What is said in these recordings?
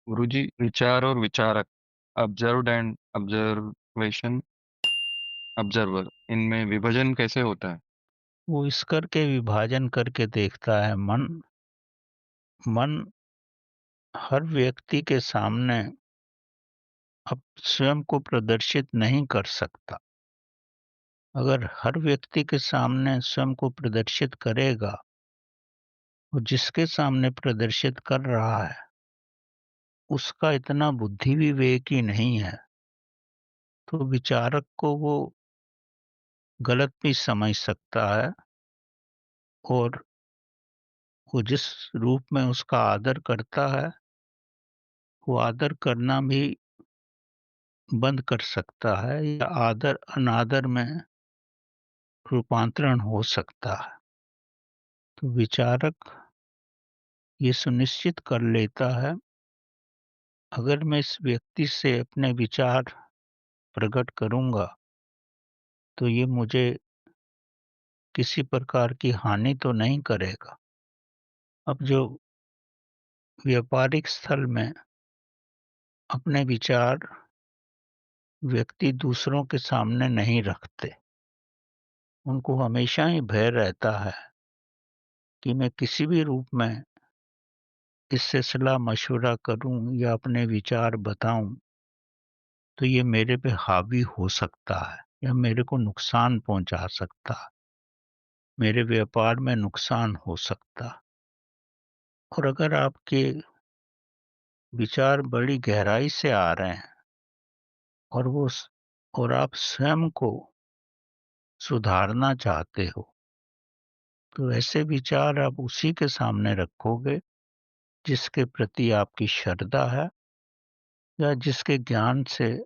गुरुजी, विचार और विचारक, ऑब्जर्व्ड एंड ऑब्जर्वेशन, ऑब्जर्वर, इनमें विभाजन कैसे होता है? वो इस करके विभाजन करके देखता है। मन मन हर व्यक्ति के सामने अब स्वयं को प्रदर्शित नहीं कर सकता। अगर हर व्यक्ति के सामने स्वयं को प्रदर्शित करेगा, वो जिसके सामने प्रदर्शित कर रहा है उसका इतना बुद्धि विवेक ही नहीं है, तो विचारक को वो गलत भी समझ सकता है और वो जिस रूप में उसका आदर करता है, वो आदर करना भी बंद कर सकता है या आदर अनादर में रूपांतरण हो सकता है। तो विचारक ये सुनिश्चित कर लेता है, अगर मैं इस व्यक्ति से अपने विचार प्रकट करूंगा तो ये मुझे किसी प्रकार की हानि तो नहीं करेगा। अब जो व्यापारिक स्थल में अपने विचार व्यक्ति दूसरों के सामने नहीं रखते, उनको हमेशा ही भय रहता है कि मैं किसी भी रूप में इससे सलाह मशवरा करूं या अपने विचार बताऊं तो ये मेरे पे हावी हो सकता है या मेरे को नुकसान पहुंचा सकता है, मेरे व्यापार में नुकसान हो सकता है। और अगर आपके विचार बड़ी गहराई से आ रहे हैं और और आप स्वयं को सुधारना चाहते हो, तो ऐसे विचार आप उसी के सामने रखोगे जिसके प्रति आपकी श्रद्धा है या जिसके ज्ञान से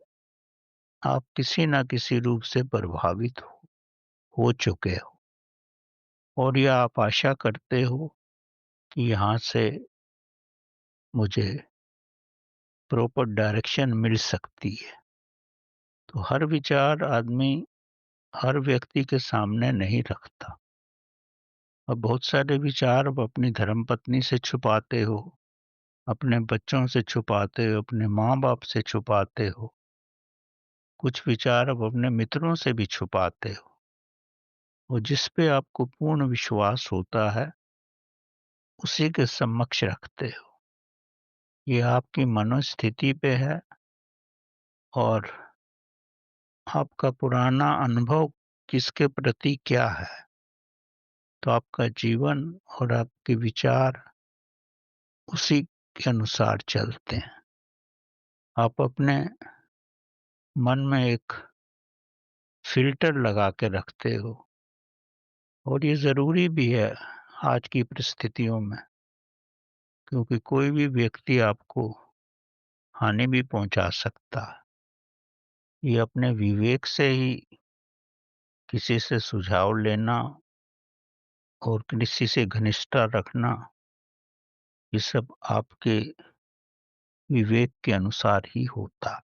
आप किसी न किसी रूप से प्रभावित हो चुके हो और या आप आशा करते हो कि यहाँ से मुझे प्रॉपर डायरेक्शन मिल सकती है। तो हर विचार आदमी हर व्यक्ति के सामने नहीं रखता। और बहुत सारे विचार आप अपनी धर्मपत्नी से छुपाते हो, अपने बच्चों से छुपाते हो, अपने माँ-बाप से छुपाते हो। कुछ विचार आप अपने मित्रों से भी छुपाते हो और जिस पे आपको पूर्ण विश्वास होता है, उसी के समक्ष रखते हो। ये आपकी मनोस्थिति पे है और आपका पुराना अनुभव किसके प्रति क्या है, तो आपका जीवन और आपके विचार उसी के अनुसार चलते हैं। आप अपने मन में एक फ़िल्टर लगा के रखते हो और ये ज़रूरी भी है आज की परिस्थितियों में, क्योंकि कोई भी व्यक्ति आपको हानि भी पहुंचा सकता है। ये अपने विवेक से ही किसी से सुझाव लेना और किसी से घनिष्ठता रखना, ये सब आपके विवेक के अनुसार ही होता है।